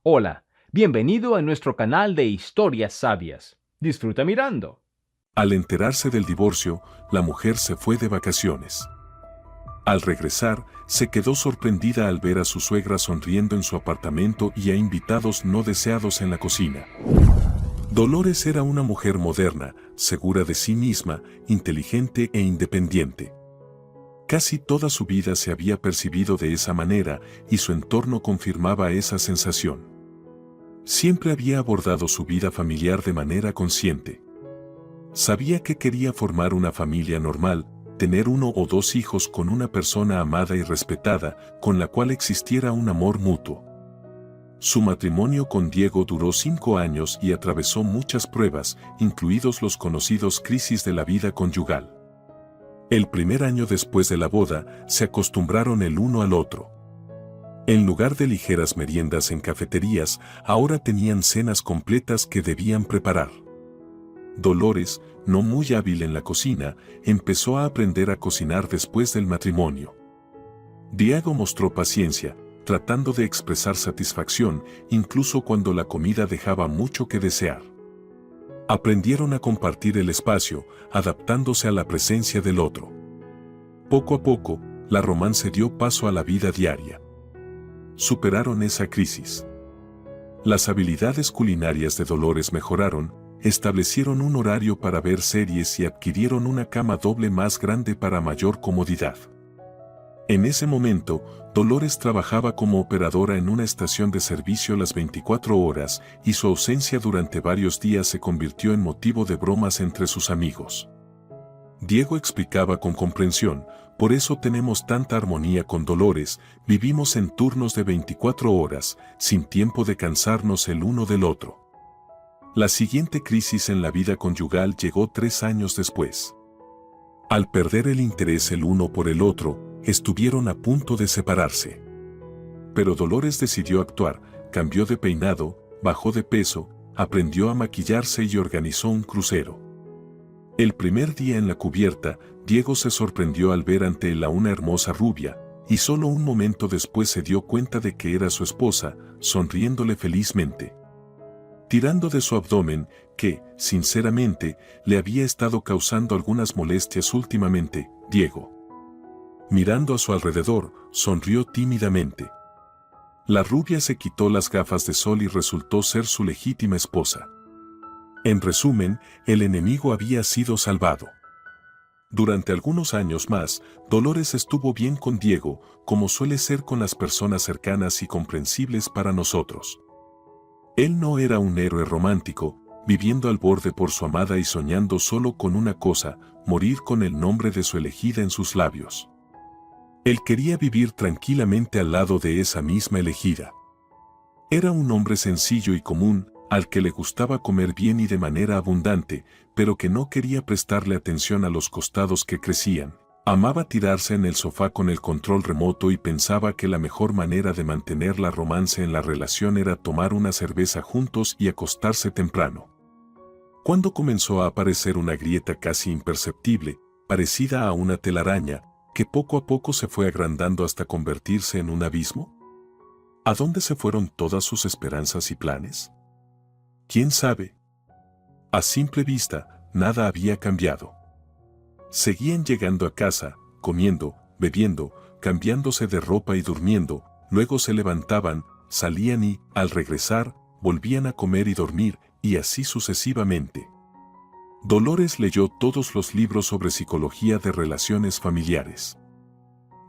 Hola, bienvenido a nuestro canal de historias sabias. Disfruta mirando. Al enterarse del divorcio, la mujer se fue de vacaciones. Al regresar, se quedó sorprendida al ver a su suegra sonriendo en su apartamento y a invitados no deseados en la cocina. Dolores era una mujer moderna, segura de sí misma, inteligente e independiente. Casi toda su vida se había percibido de esa manera y su entorno confirmaba esa sensación. Siempre había abordado su vida familiar de manera consciente. Sabía que quería formar una familia normal, tener uno o dos hijos con una persona amada y respetada, con la cual existiera un amor mutuo. Su matrimonio con Diego duró 5 años y atravesó muchas pruebas, incluidos los conocidos crisis de la vida conyugal. El primer año después de la boda, se acostumbraron el uno al otro. En lugar de ligeras meriendas en cafeterías, ahora tenían cenas completas que debían preparar. Dolores, no muy hábil en la cocina, empezó a aprender a cocinar después del matrimonio. Diego mostró paciencia, tratando de expresar satisfacción, incluso cuando la comida dejaba mucho que desear. Aprendieron a compartir el espacio, adaptándose a la presencia del otro. Poco a poco, la romance dio paso a la vida diaria. Superaron esa crisis. Las habilidades culinarias de Dolores mejoraron, establecieron un horario para ver series y adquirieron una cama doble más grande para mayor comodidad. En ese momento, Dolores trabajaba como operadora en una estación de servicio las 24 horas y su ausencia durante varios días se convirtió en motivo de bromas entre sus amigos. Diego explicaba con comprensión: por eso tenemos tanta armonía con Dolores, vivimos en turnos de 24 horas, sin tiempo de cansarnos el uno del otro. La siguiente crisis en la vida conyugal llegó 3 años después. Al perder el interés el uno por el otro, estuvieron a punto de separarse. Pero Dolores decidió actuar, cambió de peinado, bajó de peso, aprendió a maquillarse y organizó un crucero. El primer día en la cubierta, Diego se sorprendió al ver ante él a una hermosa rubia, y solo un momento después se dio cuenta de que era su esposa, sonriéndole felizmente. Tirando de su abdomen, que, sinceramente, le había estado causando algunas molestias últimamente, Diego, mirando a su alrededor, sonrió tímidamente. La rubia se quitó las gafas de sol y resultó ser su legítima esposa. En resumen, el enemigo había sido salvado. Durante algunos años más, Dolores estuvo bien con Diego, como suele ser con las personas cercanas y comprensibles para nosotros. Él no era un héroe romántico, viviendo al borde por su amada y soñando solo con una cosa: morir con el nombre de su elegida en sus labios. Él quería vivir tranquilamente al lado de esa misma elegida. Era un hombre sencillo y común, al que le gustaba comer bien y de manera abundante, pero que no quería prestarle atención a los costados que crecían. Amaba tirarse en el sofá con el control remoto y pensaba que la mejor manera de mantener la romance en la relación era tomar una cerveza juntos y acostarse temprano. Cuando comenzó a aparecer una grieta casi imperceptible, parecida a una telaraña, que poco a poco se fue agrandando hasta convertirse en un abismo? ¿A dónde se fueron todas sus esperanzas y planes? ¿Quién sabe? A simple vista, nada había cambiado. Seguían llegando a casa, comiendo, bebiendo, cambiándose de ropa y durmiendo, luego se levantaban, salían y, al regresar, volvían a comer y dormir, y así sucesivamente. Dolores leyó todos los libros sobre psicología de relaciones familiares.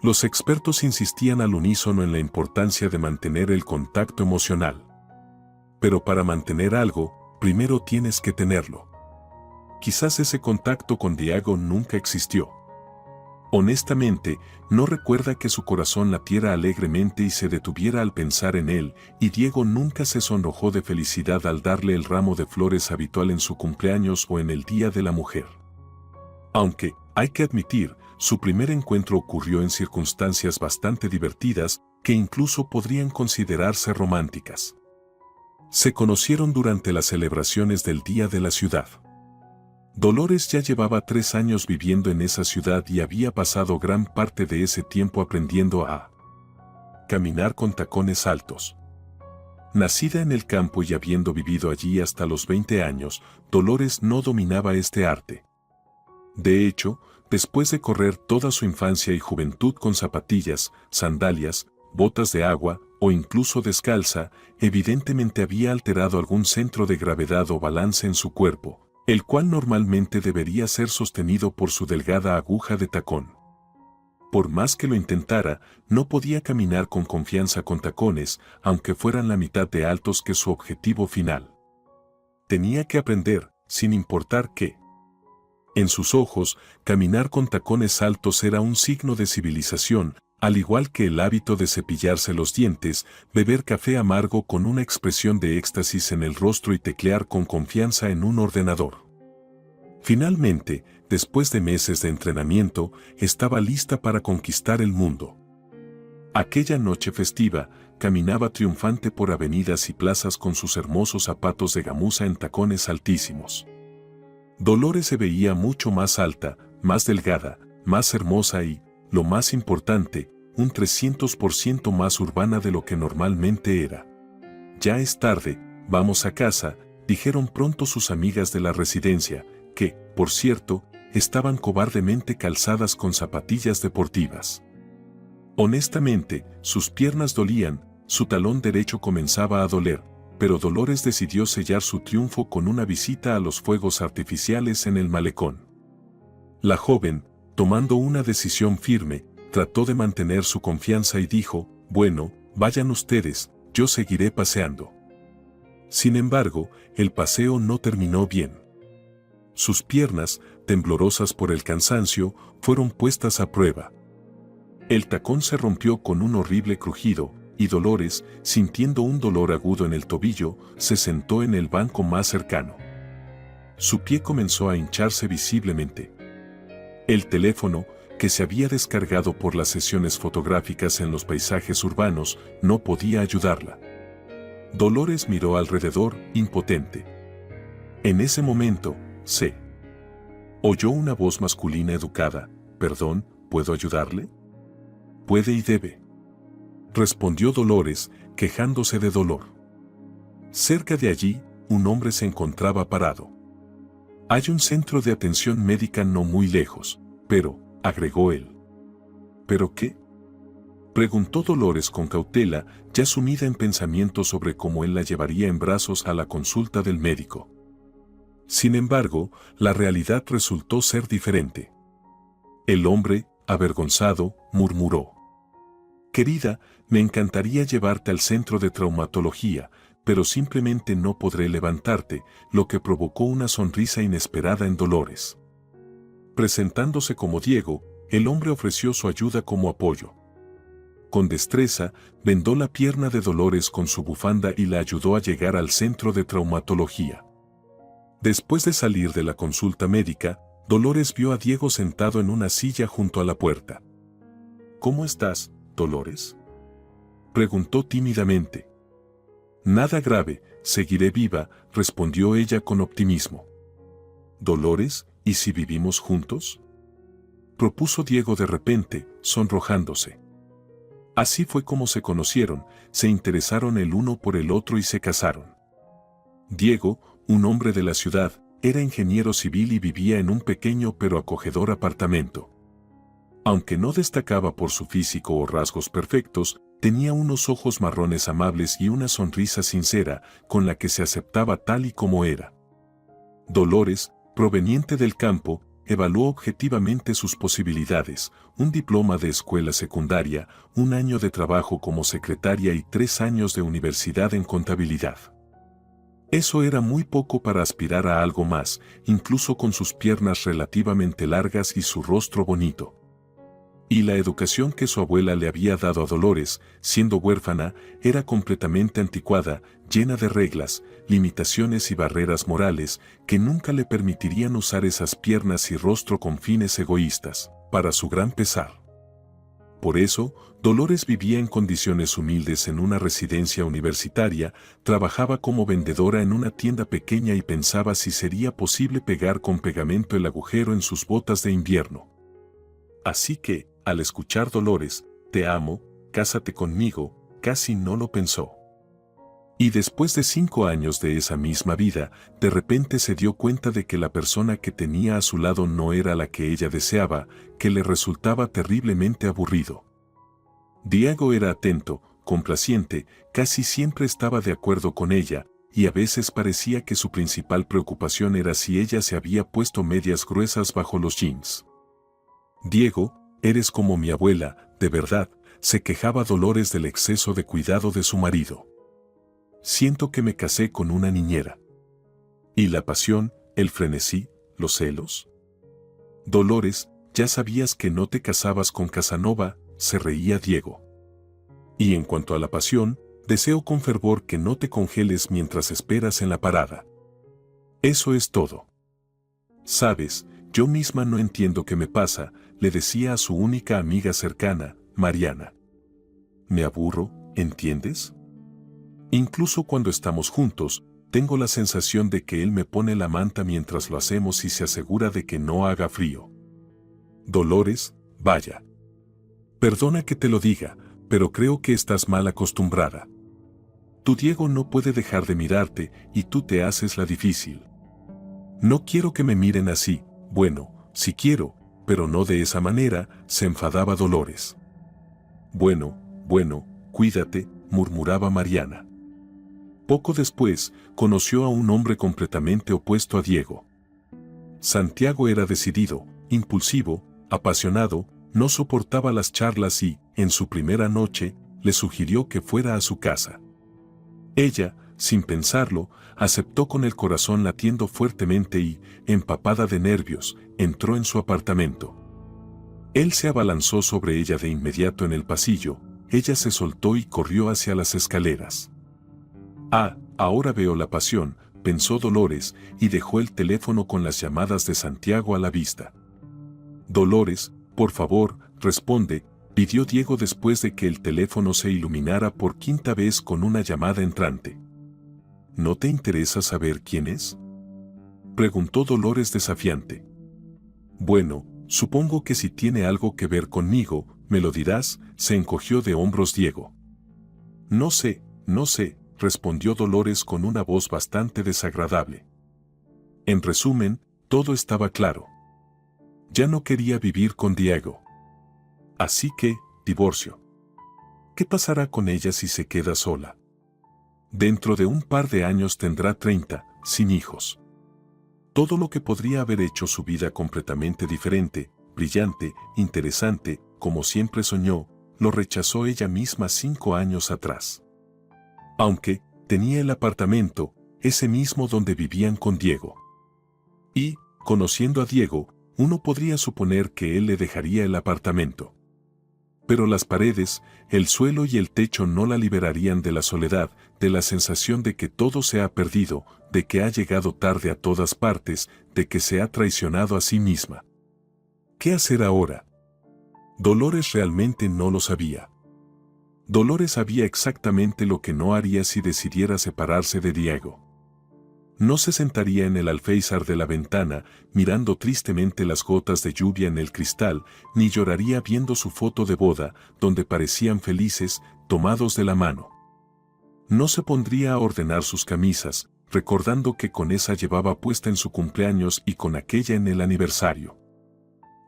Los expertos insistían al unísono en la importancia de mantener el contacto emocional. Pero para mantener algo, primero tienes que tenerlo. Quizás ese contacto con Diego nunca existió. Honestamente, no recuerda que su corazón latiera alegremente y se detuviera al pensar en él, y Diego nunca se sonrojó de felicidad al darle el ramo de flores habitual en su cumpleaños o en el Día de la Mujer. Aunque, hay que admitir, su primer encuentro ocurrió en circunstancias bastante divertidas, que incluso podrían considerarse románticas. Se conocieron durante las celebraciones del Día de la Ciudad. Dolores ya llevaba 3 años viviendo en esa ciudad y había pasado gran parte de ese tiempo aprendiendo a caminar con tacones altos. Nacida en el campo y habiendo vivido allí hasta los 20 años, Dolores no dominaba este arte. De hecho, después de correr toda su infancia y juventud con zapatillas, sandalias, botas de agua o incluso descalza, evidentemente había alterado algún centro de gravedad o balance en su cuerpo, el cual normalmente debería ser sostenido por su delgada aguja de tacón. Por más que lo intentara, no podía caminar con confianza con tacones, aunque fueran la mitad de altos que su objetivo final. Tenía que aprender, sin importar qué. En sus ojos, caminar con tacones altos era un signo de civilización, al igual que el hábito de cepillarse los dientes, beber café amargo con una expresión de éxtasis en el rostro y teclear con confianza en un ordenador. Finalmente, después de meses de entrenamiento, estaba lista para conquistar el mundo. Aquella noche festiva, caminaba triunfante por avenidas y plazas con sus hermosos zapatos de gamuza en tacones altísimos. Dolores se veía mucho más alta, más delgada, más hermosa y, lo más importante, un 300% más urbana de lo que normalmente era. Ya es tarde, vamos a casa, dijeron pronto sus amigas de la residencia, que, por cierto, estaban cobardemente calzadas con zapatillas deportivas. Honestamente, sus piernas dolían, su talón derecho comenzaba a doler, pero Dolores decidió sellar su triunfo con una visita a los fuegos artificiales en el malecón. La joven, tomando una decisión firme, trató de mantener su confianza y dijo, bueno, vayan ustedes, yo seguiré paseando. Sin embargo, el paseo no terminó bien. Sus piernas, temblorosas por el cansancio, fueron puestas a prueba. El tacón se rompió con un horrible crujido, y Dolores, sintiendo un dolor agudo en el tobillo, se sentó en el banco más cercano. Su pie comenzó a hincharse visiblemente. El teléfono, que se había descargado por las sesiones fotográficas en los paisajes urbanos, no podía ayudarla. Dolores miró alrededor, impotente. En ese momento, se oyó una voz masculina educada. «Perdón, ¿puedo ayudarle?» «Puede y debe», respondió Dolores, quejándose de dolor. Cerca de allí, un hombre se encontraba parado. «Hay un centro de atención médica no muy lejos, pero», agregó él. «¿Pero qué?», preguntó Dolores con cautela, ya sumida en pensamientos sobre cómo él la llevaría en brazos a la consulta del médico. Sin embargo, la realidad resultó ser diferente. El hombre, avergonzado, murmuró: «Querida, me encantaría llevarte al centro de traumatología, pero simplemente no podré levantarte», lo que provocó una sonrisa inesperada en Dolores. Presentándose como Diego, el hombre ofreció su ayuda como apoyo. Con destreza, vendó la pierna de Dolores con su bufanda y la ayudó a llegar al centro de traumatología. Después de salir de la consulta médica, Dolores vio a Diego sentado en una silla junto a la puerta. «¿Cómo estás, Dolores?», preguntó tímidamente. «Nada grave, seguiré viva», respondió ella con optimismo. «Dolores, ¿y si vivimos juntos?», propuso Diego de repente, sonrojándose. Así fue como se conocieron, se interesaron el uno por el otro y se casaron. Diego, un hombre de la ciudad, era ingeniero civil y vivía en un pequeño pero acogedor apartamento. Aunque no destacaba por su físico o rasgos perfectos, tenía unos ojos marrones amables y una sonrisa sincera, con la que se aceptaba tal y como era. Dolores, proveniente del campo, evaluó objetivamente sus posibilidades: un diploma de escuela secundaria, un año de trabajo como secretaria y 3 años de universidad en contabilidad. Eso era muy poco para aspirar a algo más, incluso con sus piernas relativamente largas y su rostro bonito. Y la educación que su abuela le había dado a Dolores, siendo huérfana, era completamente anticuada, llena de reglas, limitaciones y barreras morales que nunca le permitirían usar esas piernas y rostro con fines egoístas, para su gran pesar. Por eso, Dolores vivía en condiciones humildes en una residencia universitaria, trabajaba como vendedora en una tienda pequeña y pensaba si sería posible pegar con pegamento el agujero en sus botas de invierno. Así que, al escuchar Dolores, «Te amo, cásate conmigo», casi no lo pensó. Y después de 5 años de esa misma vida, de repente se dio cuenta de que la persona que tenía a su lado no era la que ella deseaba, que le resultaba terriblemente aburrido. Diego era atento, complaciente, casi siempre estaba de acuerdo con ella, y a veces parecía que su principal preocupación era si ella se había puesto medias gruesas bajo los jeans. Diego, eres como mi abuela, de verdad, se quejaba Dolores del exceso de cuidado de su marido. Siento que me casé con una niñera. ¿Y la pasión, el frenesí, los celos? Dolores, ya sabías que no te casabas con Casanova, se reía Diego. Y en cuanto a la pasión, deseo con fervor que no te congeles mientras esperas en la parada. Eso es todo. Sabes, yo misma no entiendo qué me pasa, le decía a su única amiga cercana, Mariana. Me aburro, ¿entiendes? Incluso cuando estamos juntos, tengo la sensación de que él me pone la manta mientras lo hacemos y se asegura de que no haga frío. Dolores, vaya. Perdona que te lo diga, pero creo que estás mal acostumbrada. Tu Diego no puede dejar de mirarte y tú te haces la difícil. No quiero que me miren así, bueno, sí quiero, pero no de esa manera, se enfadaba Dolores. Bueno, cuídate, murmuraba Mariana. Poco después, conoció a un hombre completamente opuesto a Diego. Santiago era decidido, impulsivo, apasionado, no soportaba las charlas y, en su primera noche, le sugirió que fuera a su casa. Ella, sin pensarlo, aceptó con el corazón latiendo fuertemente y, empapada de nervios, entró en su apartamento. Él se abalanzó sobre ella de inmediato en el pasillo, ella se soltó y corrió hacia las escaleras. Ah, ahora veo la pasión, pensó Dolores, y dejó el teléfono con las llamadas de Santiago a la vista. Dolores, por favor, responde, pidió Diego después de que el teléfono se iluminara por 5ª vez con una llamada entrante. ¿No te interesa saber quién es?, preguntó Dolores desafiante. Bueno, supongo que si tiene algo que ver conmigo, me lo dirás, se encogió de hombros Diego. No sé, respondió Dolores con una voz bastante desagradable. En resumen, todo estaba claro. Ya no quería vivir con Diego. Así que, divorcio. ¿Qué pasará con ella si se queda sola? Dentro de un par de años tendrá 30, sin hijos. Todo lo que podría haber hecho su vida completamente diferente, brillante, interesante, como siempre soñó, lo rechazó ella misma 5 años atrás. Aunque, tenía el apartamento, ese mismo donde vivían con Diego. Y, conociendo a Diego, uno podría suponer que él le dejaría el apartamento. Pero las paredes, el suelo y el techo no la liberarían de la soledad, de la sensación de que todo se ha perdido, de que ha llegado tarde a todas partes, de que se ha traicionado a sí misma. ¿Qué hacer ahora? Dolores realmente no lo sabía. Dolores sabía exactamente lo que no haría si decidiera separarse de Diego. No se sentaría en el alféizar de la ventana, mirando tristemente las gotas de lluvia en el cristal, ni lloraría viendo su foto de boda, donde parecían felices, tomados de la mano. No se pondría a ordenar sus camisas, recordando que con esa llevaba puesta en su cumpleaños y con aquella en el aniversario.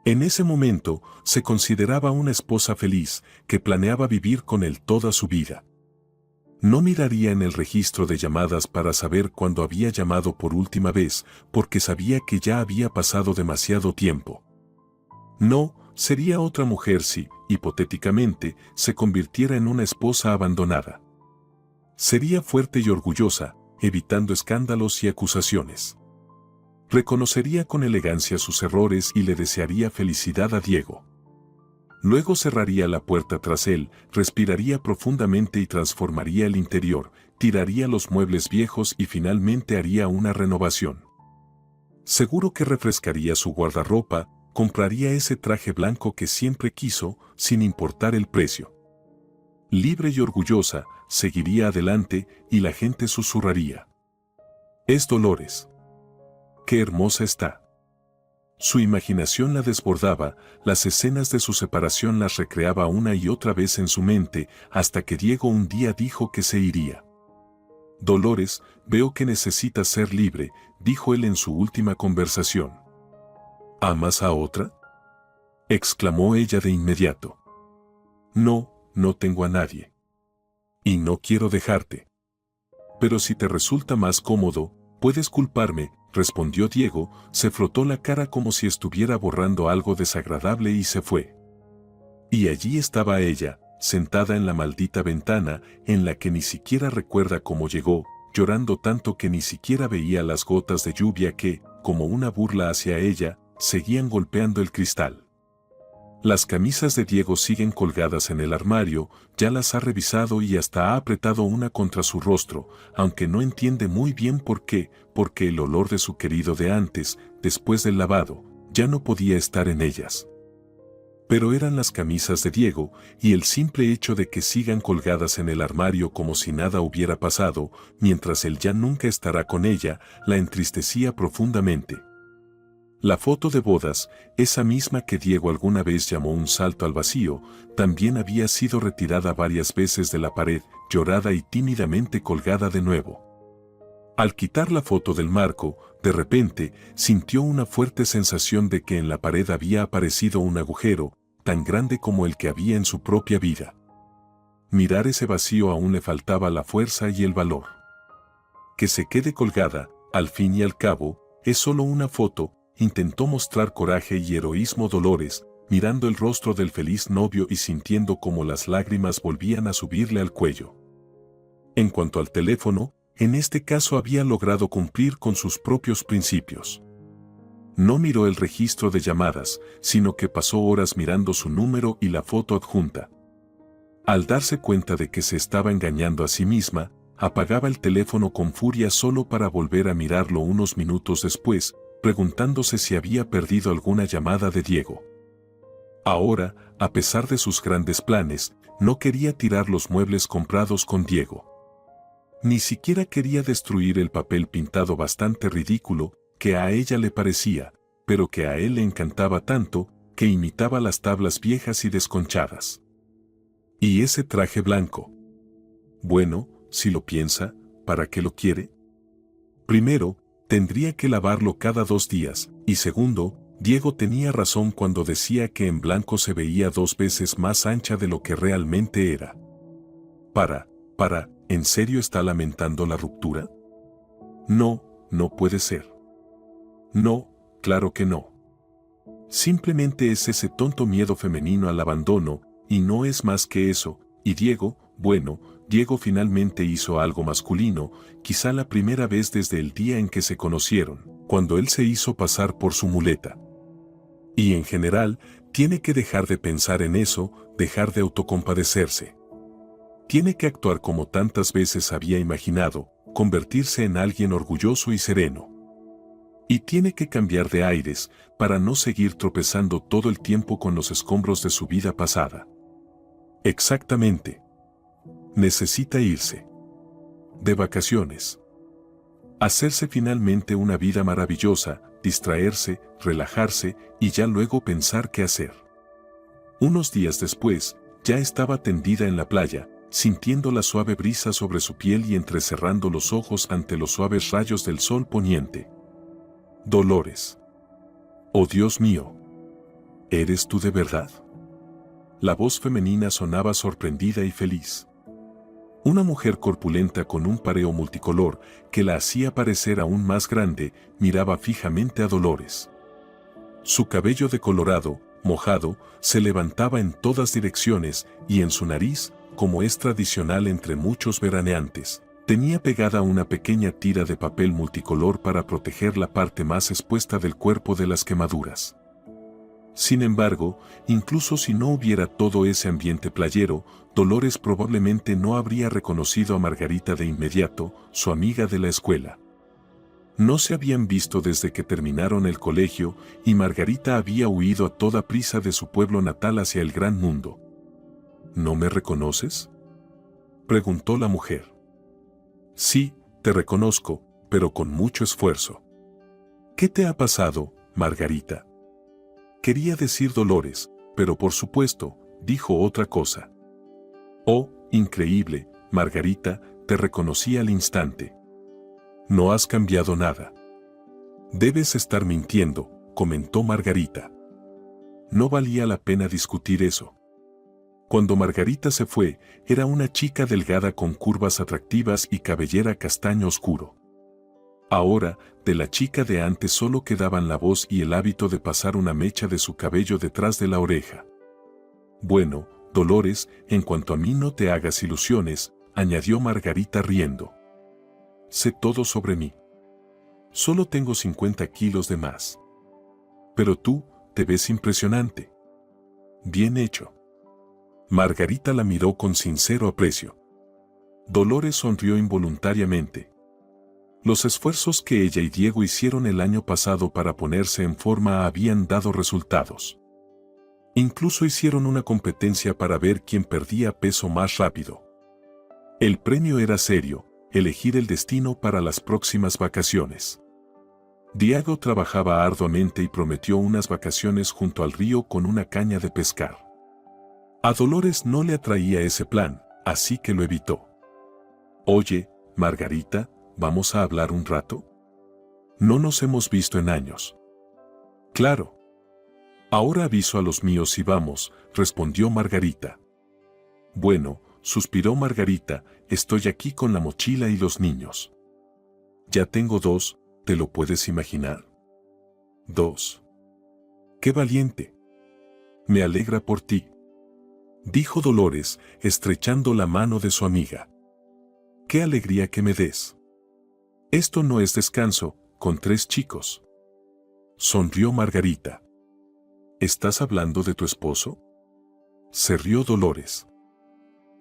En ese momento, se consideraba una esposa feliz, que planeaba vivir con él toda su vida. No miraría en el registro de llamadas para saber cuándo había llamado por última vez, porque sabía que ya había pasado demasiado tiempo. No, sería otra mujer si, hipotéticamente, se convirtiera en una esposa abandonada. Sería fuerte y orgullosa, evitando escándalos y acusaciones. Reconocería con elegancia sus errores y le desearía felicidad a Diego. Luego cerraría la puerta tras él, respiraría profundamente y transformaría el interior, tiraría los muebles viejos y finalmente haría una renovación. Seguro que refrescaría su guardarropa, compraría ese traje blanco que siempre quiso, sin importar el precio. Libre y orgullosa, seguiría adelante y la gente susurraría: «Es Dolores. ¡Qué hermosa está!». Su imaginación la desbordaba, las escenas de su separación las recreaba una y otra vez en su mente, hasta que Diego un día dijo que se iría. Dolores, veo que necesitas ser libre, dijo él en su última conversación. ¿Amas a otra?, exclamó ella de inmediato. No, no tengo a nadie. Y no quiero dejarte. Pero si te resulta más cómodo, puedes culparme, respondió Diego, se frotó la cara como si estuviera borrando algo desagradable y se fue. Y allí estaba ella, sentada en la maldita ventana, en la que ni siquiera recuerda cómo llegó, llorando tanto que ni siquiera veía las gotas de lluvia que, como una burla hacia ella, seguían golpeando el cristal. Las camisas de Diego siguen colgadas en el armario, ya las ha revisado y hasta ha apretado una contra su rostro, aunque no entiende muy bien por qué, porque el olor de su querido de antes, después del lavado, ya no podía estar en ellas. Pero eran las camisas de Diego, y el simple hecho de que sigan colgadas en el armario como si nada hubiera pasado, mientras él ya nunca estará con ella, la entristecía profundamente. La foto de bodas, esa misma que Diego alguna vez llamó un salto al vacío, también había sido retirada varias veces de la pared, llorada y tímidamente colgada de nuevo. Al quitar la foto del marco, de repente, sintió una fuerte sensación de que en la pared había aparecido un agujero, tan grande como el que había en su propia vida. Mirar ese vacío aún le faltaba la fuerza y el valor. Que se quede colgada, al fin y al cabo, es solo una foto. Intentó mostrar coraje y heroísmo Dolores, mirando el rostro del feliz novio y sintiendo cómo las lágrimas volvían a subirle al cuello. En cuanto al teléfono, en este caso había logrado cumplir con sus propios principios. No miró el registro de llamadas, sino que pasó horas mirando su número y la foto adjunta. Al darse cuenta de que se estaba engañando a sí misma, apagaba el teléfono con furia solo para volver a mirarlo unos minutos después, preguntándose si había perdido alguna llamada de Diego. Ahora, a pesar de sus grandes planes, no quería tirar los muebles comprados con Diego. Ni siquiera quería destruir el papel pintado bastante ridículo, que a ella le parecía, pero que a él le encantaba tanto, que imitaba las tablas viejas y desconchadas. ¿Y ese traje blanco? Bueno, si lo piensa, ¿para qué lo quiere? Primero, tendría que lavarlo cada 2 días, y segundo, Diego tenía razón cuando decía que en blanco se veía 2 veces más ancha de lo que realmente era. ¿En serio está lamentando la ruptura? No, no puede ser. No, claro que no. Simplemente es ese tonto miedo femenino al abandono, y no es más que eso, y Diego, bueno, Diego finalmente hizo algo masculino, quizá la primera vez desde el día en que se conocieron, cuando él se hizo pasar por su muleta. Y en general, tiene que dejar de pensar en eso, dejar de autocompadecerse. Tiene que actuar como tantas veces había imaginado, convertirse en alguien orgulloso y sereno. Y tiene que cambiar de aires, para no seguir tropezando todo el tiempo con los escombros de su vida pasada. Exactamente. Necesita irse. De vacaciones. Hacerse finalmente una vida maravillosa, distraerse, relajarse y ya luego pensar qué hacer. Unos días después, ya estaba tendida en la playa, sintiendo la suave brisa sobre su piel y entrecerrando los ojos ante los suaves rayos del sol poniente. Dolores. Oh Dios mío. ¿Eres tú de verdad? La voz femenina sonaba sorprendida y feliz. Una mujer corpulenta con un pareo multicolor, que la hacía parecer aún más grande, miraba fijamente a Dolores. Su cabello decolorado, mojado, se levantaba en todas direcciones, y en su nariz, como es tradicional entre muchos veraneantes, tenía pegada una pequeña tira de papel multicolor para proteger la parte más expuesta del cuerpo de las quemaduras. Sin embargo, incluso si no hubiera todo ese ambiente playero, Dolores probablemente no habría reconocido a Margarita de inmediato, su amiga de la escuela. No se habían visto desde que terminaron el colegio y Margarita había huido a toda prisa de su pueblo natal hacia el gran mundo. ¿No me reconoces?, preguntó la mujer. Sí, te reconozco, pero con mucho esfuerzo. ¿Qué te ha pasado, Margarita? Quería decir Dolores, pero por supuesto, dijo otra cosa. Oh, increíble, Margarita, te reconocí al instante. No has cambiado nada. Debes estar mintiendo, comentó Margarita. No valía la pena discutir eso. Cuando Margarita se fue, era una chica delgada con curvas atractivas y cabellera castaño oscuro. Ahora, de la chica de antes solo quedaban la voz y el hábito de pasar una mecha de su cabello detrás de la oreja. Bueno, Dolores, en cuanto a mí no te hagas ilusiones, añadió Margarita riendo. Sé todo sobre mí. Solo tengo 50 kilos de más. Pero tú, te ves impresionante. Bien hecho. Margarita la miró con sincero aprecio. Dolores sonrió involuntariamente. Los esfuerzos que ella y Diego hicieron el año pasado para ponerse en forma habían dado resultados. Incluso hicieron una competencia para ver quién perdía peso más rápido. El premio era serio, elegir el destino para las próximas vacaciones. Diego trabajaba arduamente y prometió unas vacaciones junto al río con una caña de pescar. A Dolores no le atraía ese plan, así que lo evitó. Oye, Margarita, ¿vamos a hablar un rato? No nos hemos visto en años. Claro. Ahora aviso a los míos y vamos, respondió Margarita. Bueno, suspiró Margarita, estoy aquí con la mochila y los niños. Ya tengo 2, ¿te lo puedes imaginar? 2. ¡Qué valiente! Me alegra por ti, dijo Dolores, estrechando la mano de su amiga. ¡Qué alegría que me des! Esto no es descanso, con 3 chicos. Sonrió Margarita. ¿Estás hablando de tu esposo? Se rió Dolores.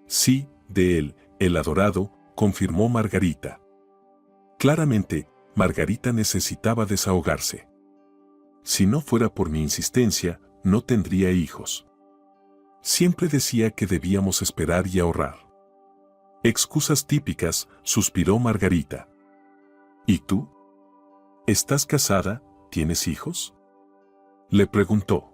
Sí, de él, el adorado, confirmó Margarita. Claramente, Margarita necesitaba desahogarse. Si no fuera por mi insistencia, no tendría hijos. Siempre decía que debíamos esperar y ahorrar. Excusas típicas, suspiró Margarita. ¿Y tú? ¿Estás casada? ¿Tienes hijos? Le preguntó.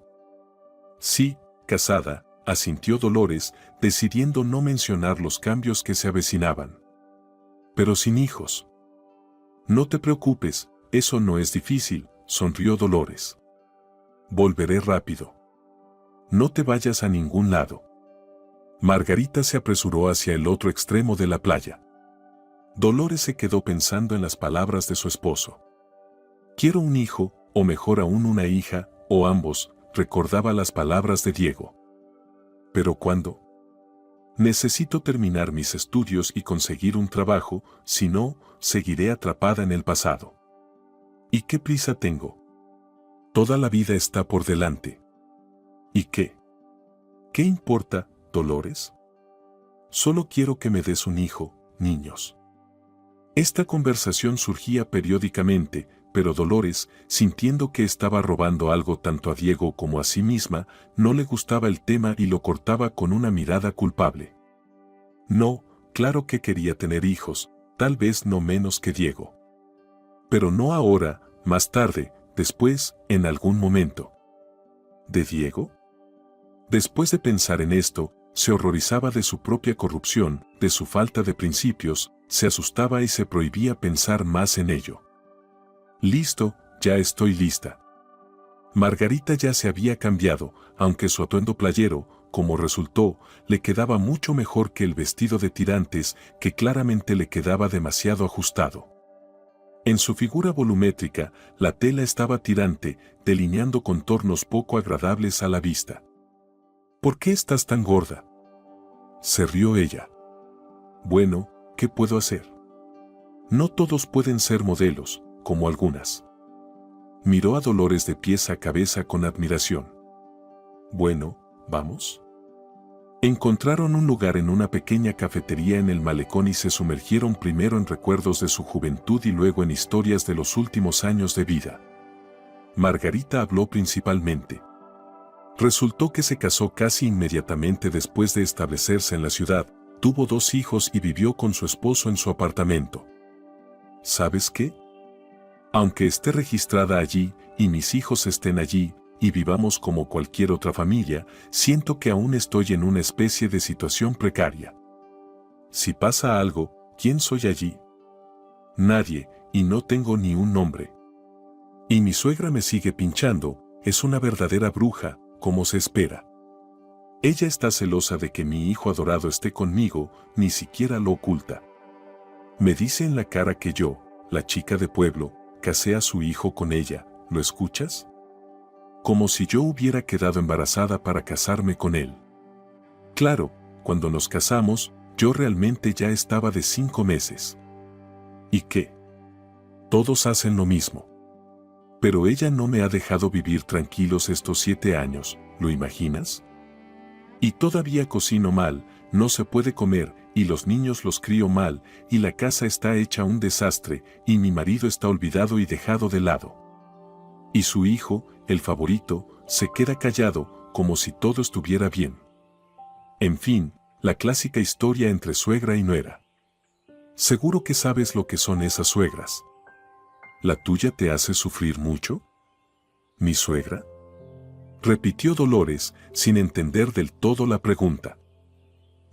Sí, casada, asintió Dolores, decidiendo no mencionar los cambios que se avecinaban. Pero sin hijos. No te preocupes, eso no es difícil, sonrió Dolores. Volveré rápido. No te vayas a ningún lado. Margarita se apresuró hacia el otro extremo de la playa. Dolores se quedó pensando en las palabras de su esposo. Quiero un hijo, o mejor aún una hija, o ambos, recordaba las palabras de Diego. ¿Pero cuándo? Necesito terminar mis estudios y conseguir un trabajo, si no, seguiré atrapada en el pasado. ¿Y qué prisa tengo? Toda la vida está por delante. ¿Y qué? ¿Qué importa, Dolores? Solo quiero que me des un hijo, niños. Esta conversación surgía periódicamente, pero Dolores, sintiendo que estaba robando algo tanto a Diego como a sí misma, no le gustaba el tema y lo cortaba con una mirada culpable. No, claro que quería tener hijos, tal vez no menos que Diego. Pero no ahora, más tarde, después, en algún momento. ¿De Diego? Después de pensar en esto, se horrorizaba de su propia corrupción, de su falta de principios, se asustaba y se prohibía pensar más en ello. Listo, ya estoy lista. Margarita ya se había cambiado, aunque su atuendo playero, como resultó, le quedaba mucho mejor que el vestido de tirantes, que claramente le quedaba demasiado ajustado. En su figura volumétrica, la tela estaba tirante, delineando contornos poco agradables a la vista. ¿Por qué estás tan gorda? Se rió ella. Bueno, ¿qué puedo hacer? No todos pueden ser modelos, como algunas. Miró a Dolores de pies a cabeza con admiración. Bueno, ¿vamos? Encontraron un lugar en una pequeña cafetería en el malecón y se sumergieron primero en recuerdos de su juventud y luego en historias de los últimos años de vida. Margarita habló principalmente. Resultó que se casó casi inmediatamente después de establecerse en la ciudad, tuvo 2 hijos y vivió con su esposo en su apartamento. ¿Sabes qué? Aunque esté registrada allí, y mis hijos estén allí, y vivamos como cualquier otra familia, siento que aún estoy en una especie de situación precaria. Si pasa algo, ¿quién soy allí? Nadie, y no tengo ni un nombre. Y mi suegra me sigue pinchando, es una verdadera bruja, como se espera. Ella está celosa de que mi hijo adorado esté conmigo, ni siquiera lo oculta. Me dice en la cara que yo, la chica de pueblo, casé a su hijo con ella, ¿lo escuchas? Como si yo hubiera quedado embarazada para casarme con él. Claro, cuando nos casamos, yo realmente ya estaba de 5 meses. ¿Y qué? Todos hacen lo mismo. Pero ella no me ha dejado vivir tranquilos estos 7 años, ¿lo imaginas? Y todavía cocino mal, no se puede comer, y los niños los crío mal, y la casa está hecha un desastre, y mi marido está olvidado y dejado de lado. Y su hijo, el favorito, se queda callado, como si todo estuviera bien. En fin, la clásica historia entre suegra y nuera. Seguro que sabes lo que son esas suegras. ¿La tuya te hace sufrir mucho? ¿Mi suegra? Repitió Dolores, sin entender del todo la pregunta.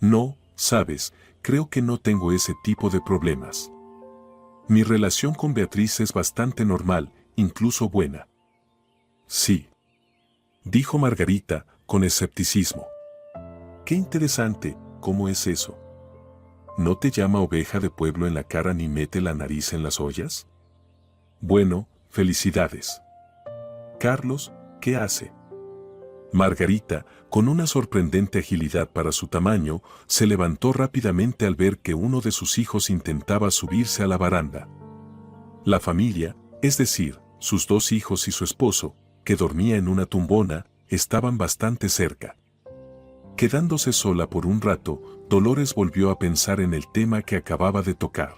No, sabes, creo que no tengo ese tipo de problemas. Mi relación con Beatriz es bastante normal, incluso buena. Sí, dijo Margarita, con escepticismo. Qué interesante, ¿cómo es eso? ¿No te llama oveja de pueblo en la cara ni mete la nariz en las ollas? Bueno, felicidades. Carlos, ¿qué hace? Margarita, con una sorprendente agilidad para su tamaño, se levantó rápidamente al ver que uno de sus hijos intentaba subirse a la baranda. La familia, es decir, sus 2 hijos y su esposo, que dormía en una tumbona, estaban bastante cerca. Quedándose sola por un rato, Dolores volvió a pensar en el tema que acababa de tocar.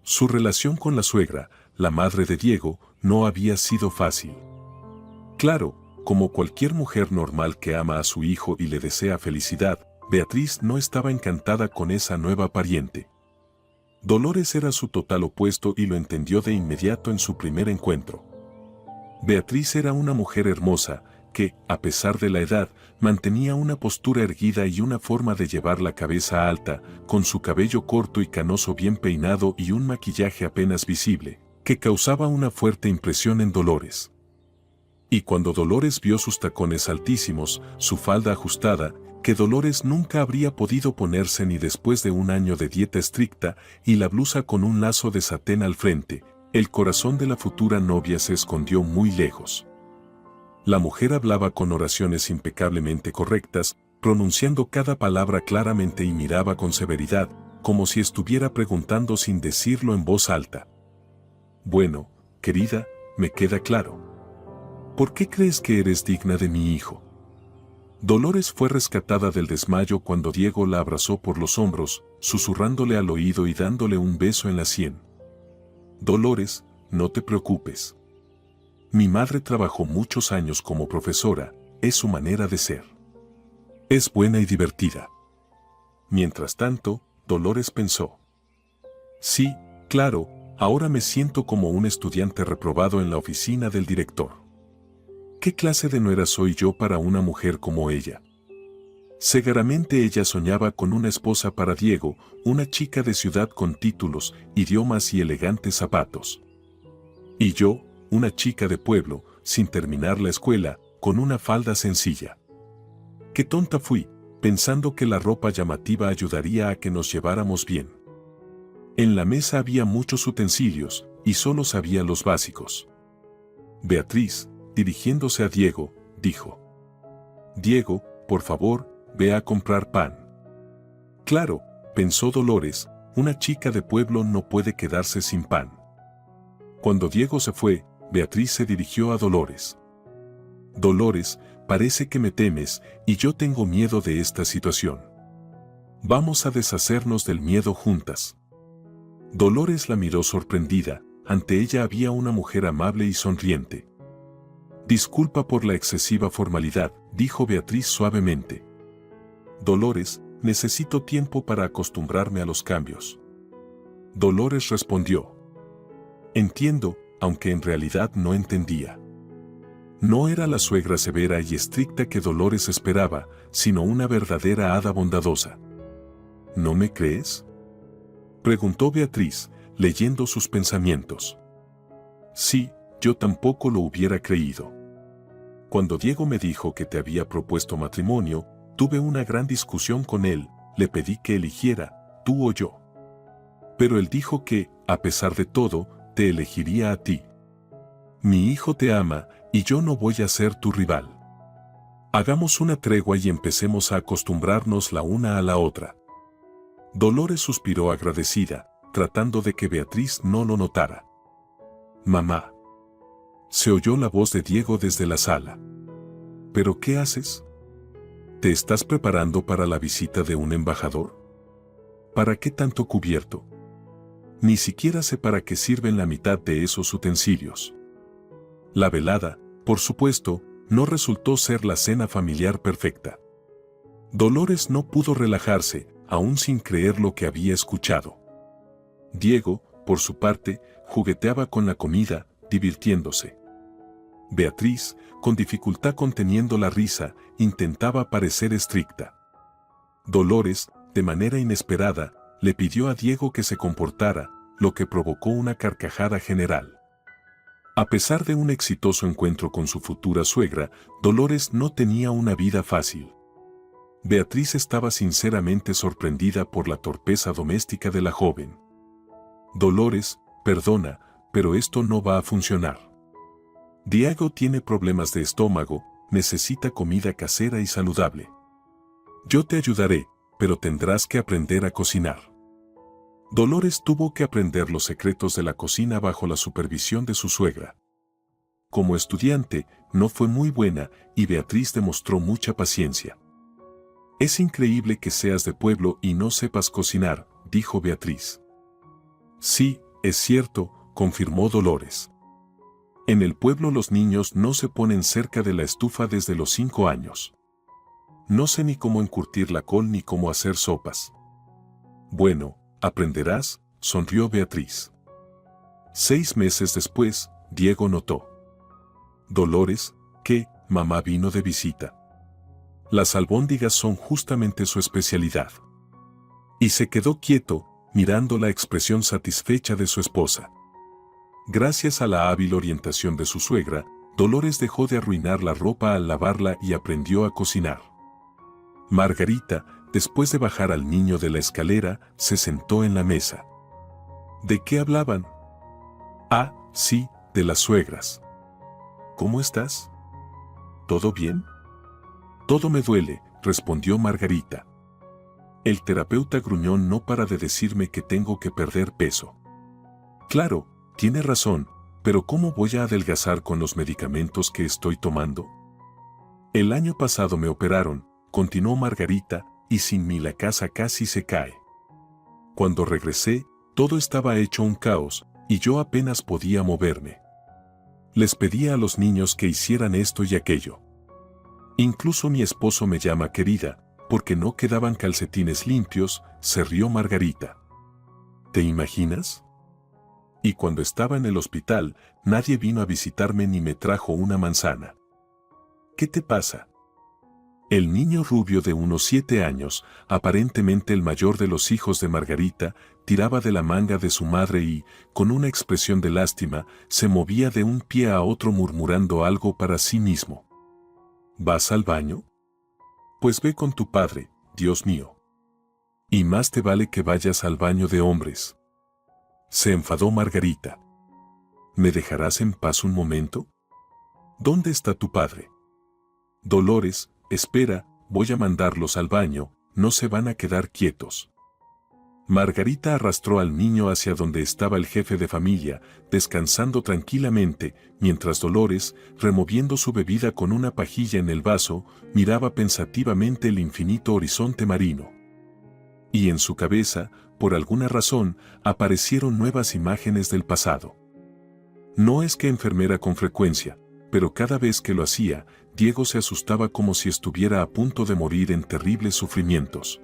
Su relación con la suegra, la madre de Diego, no había sido fácil. Claro, como cualquier mujer normal que ama a su hijo y le desea felicidad, Beatriz no estaba encantada con esa nueva pariente. Dolores era su total opuesto y lo entendió de inmediato en su primer encuentro. Beatriz era una mujer hermosa, que, a pesar de la edad, mantenía una postura erguida y una forma de llevar la cabeza alta, con su cabello corto y canoso bien peinado y un maquillaje apenas visible, que causaba una fuerte impresión en Dolores. Y cuando Dolores vio sus tacones altísimos, su falda ajustada, que Dolores nunca habría podido ponerse ni después de un año de dieta estricta, y la blusa con un lazo de satén al frente, el corazón de la futura novia se escondió muy lejos. La mujer hablaba con oraciones impecablemente correctas, pronunciando cada palabra claramente y miraba con severidad, como si estuviera preguntando sin decirlo en voz alta. Bueno, querida, me queda claro. ¿Por qué crees que eres digna de mi hijo? Dolores fue rescatada del desmayo cuando Diego la abrazó por los hombros, susurrándole al oído y dándole un beso en la sien. Dolores, no te preocupes. Mi madre trabajó muchos años como profesora, es su manera de ser. Es buena y divertida. Mientras tanto, Dolores pensó. Sí, claro, ahora me siento como un estudiante reprobado en la oficina del director. ¿Qué clase de nuera soy yo para una mujer como ella? Seguramente ella soñaba con una esposa para Diego, una chica de ciudad con títulos, idiomas y elegantes zapatos. Y yo, una chica de pueblo, sin terminar la escuela, con una falda sencilla. Qué tonta fui, pensando que la ropa llamativa ayudaría a que nos lleváramos bien. En la mesa había muchos utensilios, y solo sabía los básicos. Beatriz, dirigiéndose a Diego, dijo: Diego, por favor, ve a comprar pan. Claro, pensó Dolores, una chica de pueblo no puede quedarse sin pan. Cuando Diego se fue, Beatriz se dirigió a Dolores. Dolores, parece que me temes, y yo tengo miedo de esta situación. Vamos a deshacernos del miedo juntas. Dolores la miró sorprendida, ante ella había una mujer amable y sonriente. Disculpa por la excesiva formalidad, dijo Beatriz suavemente. Dolores, necesito tiempo para acostumbrarme a los cambios. Dolores respondió. Entiendo, aunque en realidad no entendía. No era la suegra severa y estricta que Dolores esperaba, sino una verdadera hada bondadosa. ¿No me crees? Preguntó Beatriz, leyendo sus pensamientos. Sí, yo tampoco lo hubiera creído. Cuando Diego me dijo que te había propuesto matrimonio, tuve una gran discusión con él, le pedí que eligiera, tú o yo. Pero él dijo que, a pesar de todo, te elegiría a ti. Mi hijo te ama, y yo no voy a ser tu rival. Hagamos una tregua y empecemos a acostumbrarnos la una a la otra. Dolores suspiró agradecida, tratando de que Beatriz no lo notara. Mamá. Se oyó la voz de Diego desde la sala. ¿Pero qué haces? ¿Te estás preparando para la visita de un embajador? ¿Para qué tanto cubierto? Ni siquiera sé para qué sirven la mitad de esos utensilios. La velada, por supuesto, no resultó ser la cena familiar perfecta. Dolores no pudo relajarse, aún sin creer lo que había escuchado. Diego, por su parte, jugueteaba con la comida, divirtiéndose. Beatriz, con dificultad conteniendo la risa, intentaba parecer estricta. Dolores, de manera inesperada, le pidió a Diego que se comportara, lo que provocó una carcajada general. A pesar de un exitoso encuentro con su futura suegra, Dolores no tenía una vida fácil. Beatriz estaba sinceramente sorprendida por la torpeza doméstica de la joven. Dolores, perdona, pero esto no va a funcionar. Diego tiene problemas de estómago, necesita comida casera y saludable. Yo te ayudaré, pero tendrás que aprender a cocinar. Dolores tuvo que aprender los secretos de la cocina bajo la supervisión de su suegra. Como estudiante, no fue muy buena y Beatriz demostró mucha paciencia. Es increíble que seas de pueblo y no sepas cocinar, dijo Beatriz. Sí, es cierto, confirmó Dolores. En el pueblo los niños no se ponen cerca de la estufa desde los 5 años. No sé ni cómo encurtir la col ni cómo hacer sopas. Bueno, aprenderás, sonrió Beatriz. 6 meses después, Diego notó. Dolores, ¿qué? Mamá vino de visita. Las albóndigas son justamente su especialidad. Y se quedó quieto, mirando la expresión satisfecha de su esposa. Gracias a la hábil orientación de su suegra, Dolores dejó de arruinar la ropa al lavarla y aprendió a cocinar. Margarita, después de bajar al niño de la escalera, se sentó en la mesa. ¿De qué hablaban? Ah, sí, de las suegras. ¿Cómo estás? ¿Todo bien? Todo me duele, respondió Margarita. El terapeuta gruñón no para de decirme que tengo que perder peso. Claro, tiene razón, pero ¿cómo voy a adelgazar con los medicamentos que estoy tomando? El año pasado me operaron, continuó Margarita, y sin mí la casa casi se cae. Cuando regresé, todo estaba hecho un caos, y yo apenas podía moverme. Les pedía a los niños que hicieran esto y aquello. Incluso mi esposo me llama querida, porque no quedaban calcetines limpios, se rió Margarita. ¿Te imaginas? Y cuando estaba en el hospital, nadie vino a visitarme ni me trajo una manzana. ¿Qué te pasa? El niño rubio de unos 7 años, aparentemente el mayor de los hijos de Margarita, tiraba de la manga de su madre y, con una expresión de lástima, se movía de un pie a otro murmurando algo para sí mismo. ¿Vas al baño? Pues ve con tu padre, Dios mío. Y más te vale que vayas al baño de hombres. Se enfadó Margarita. ¿Me dejarás en paz un momento? ¿Dónde está tu padre? Dolores, espera, voy a mandarlos al baño, no se van a quedar quietos. Margarita arrastró al niño hacia donde estaba el jefe de familia, descansando tranquilamente, mientras Dolores, removiendo su bebida con una pajilla en el vaso, miraba pensativamente el infinito horizonte marino. Y en su cabeza, por alguna razón, aparecieron nuevas imágenes del pasado. No es que enfermera con frecuencia, pero cada vez que lo hacía, Diego se asustaba como si estuviera a punto de morir en terribles sufrimientos.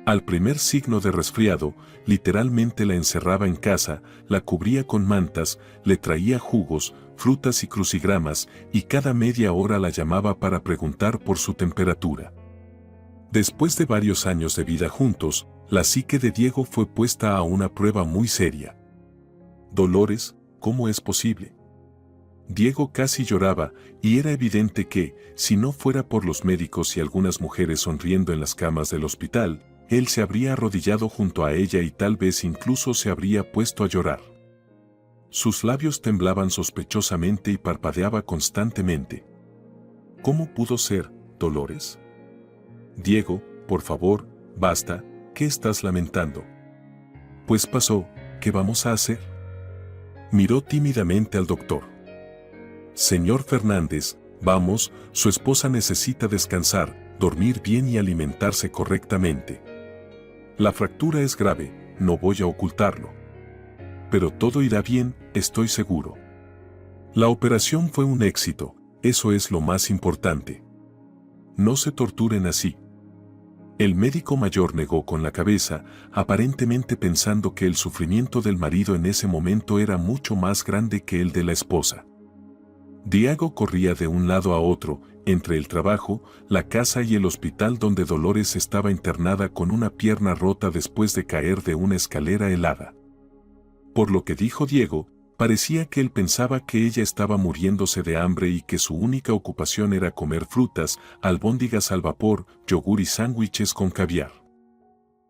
Al primer signo de resfriado, literalmente la encerraba en casa, la cubría con mantas, le traía jugos, frutas y crucigramas, y cada media hora la llamaba para preguntar por su temperatura. Después de varios años de vida juntos, La psique de Diego fue puesta a una prueba muy seria. Dolores, ¿cómo es posible? Diego casi lloraba, y era evidente que, si no fuera por los médicos y algunas mujeres sonriendo en las camas del hospital, él se habría arrodillado junto a ella y tal vez incluso se habría puesto a llorar. Sus labios temblaban sospechosamente y parpadeaba constantemente. ¿Cómo pudo ser, Dolores? Diego, por favor, basta, ¿qué estás lamentando? Pues pasó, ¿qué vamos a hacer? Miró tímidamente al doctor. Señor Fernández, vamos, su esposa necesita descansar, dormir bien y alimentarse correctamente. La fractura es grave, no voy a ocultarlo. Pero todo irá bien, estoy seguro. La operación fue un éxito, eso es lo más importante. No se torturen así. El médico mayor negó con la cabeza, aparentemente pensando que el sufrimiento del marido en ese momento era mucho más grande que el de la esposa. Diego corría de un lado a otro, entre el trabajo, la casa y el hospital donde Dolores estaba internada con una pierna rota después de caer de una escalera helada. Por lo que dijo Diego, parecía que él pensaba que ella estaba muriéndose de hambre y que su única ocupación era comer frutas, albóndigas al vapor, yogur y sándwiches con caviar.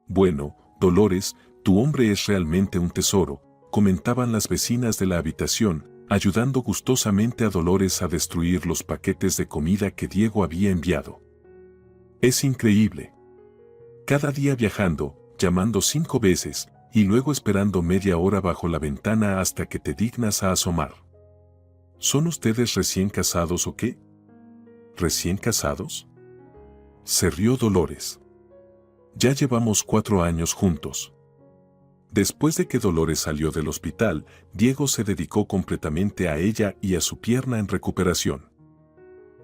Bueno, Dolores, tu hombre es realmente un tesoro, comentaban las vecinas de la habitación, ayudando gustosamente a Dolores a destruir los paquetes de comida que Diego había enviado. Es increíble. Cada día viajando, llamando 5 veces, y luego esperando media hora bajo la ventana hasta que te dignas a asomar. ¿Son ustedes recién casados o qué? ¿Recién casados? Se rió Dolores. Ya llevamos 4 años juntos. Después de que Dolores salió del hospital, Diego se dedicó completamente a ella y a su pierna en recuperación.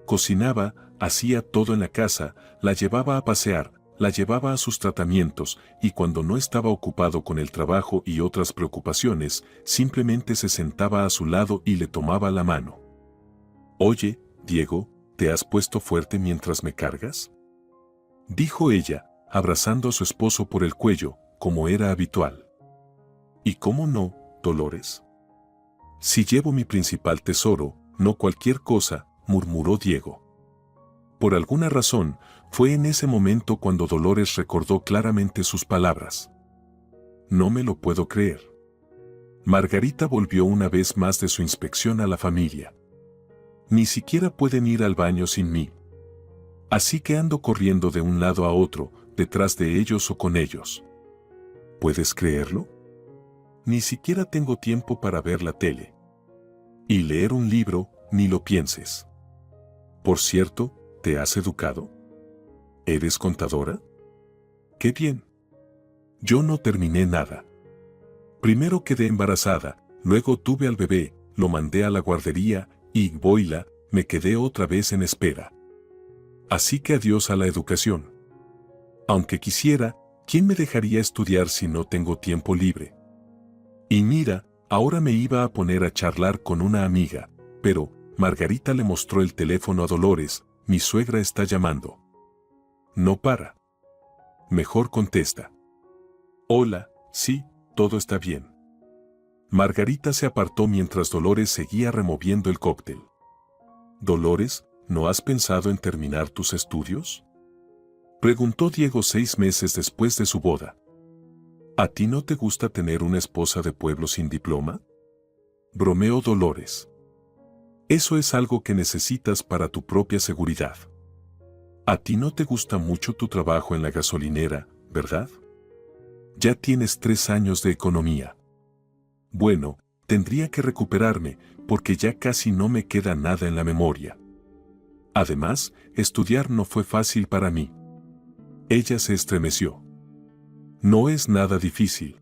Cocinaba, hacía todo en la casa, la llevaba a pasear, la llevaba a sus tratamientos y cuando no estaba ocupado con el trabajo y otras preocupaciones, simplemente se sentaba a su lado y le tomaba la mano. Oye, Diego, ¿te has puesto fuerte mientras me cargas? Dijo ella, abrazando a su esposo por el cuello, como era habitual. ¿Y cómo no, Dolores? Si llevo mi principal tesoro, no cualquier cosa, murmuró Diego. Por alguna razón, fue en ese momento cuando Dolores recordó claramente sus palabras. No me lo puedo creer. Margarita volvió una vez más de su inspección a la familia. Ni siquiera pueden ir al baño sin mí. Así que ando corriendo de un lado a otro, detrás de ellos o con ellos. ¿Puedes creerlo? Ni siquiera tengo tiempo para ver la tele. Y leer un libro, ni lo pienses. Por cierto, ¿te has educado? ¿Eres contadora? ¡Qué bien! Yo no terminé nada. Primero quedé embarazada, luego tuve al bebé, lo mandé a la guardería y, boila, me quedé otra vez en espera. Así que adiós a la educación. Aunque quisiera, ¿quién me dejaría estudiar si no tengo tiempo libre? Y mira, ahora me iba a poner a charlar con una amiga, pero Margarita le mostró el teléfono a Dolores, mi suegra está llamando. No para. Mejor contesta. Hola, sí, todo está bien. Margarita se apartó mientras Dolores seguía removiendo el cóctel. Dolores, ¿no has pensado en terminar tus estudios? Preguntó Diego 6 meses después de su boda. ¿A ti no te gusta tener una esposa de pueblo sin diploma? Bromeó Dolores. Eso es algo que necesitas para tu propia seguridad. A ti no te gusta mucho tu trabajo en la gasolinera, ¿verdad? Ya tienes 3 años de economía. Bueno, tendría que recuperarme, porque ya casi no me queda nada en la memoria. Además, estudiar no fue fácil para mí. Ella se estremeció. No es nada difícil.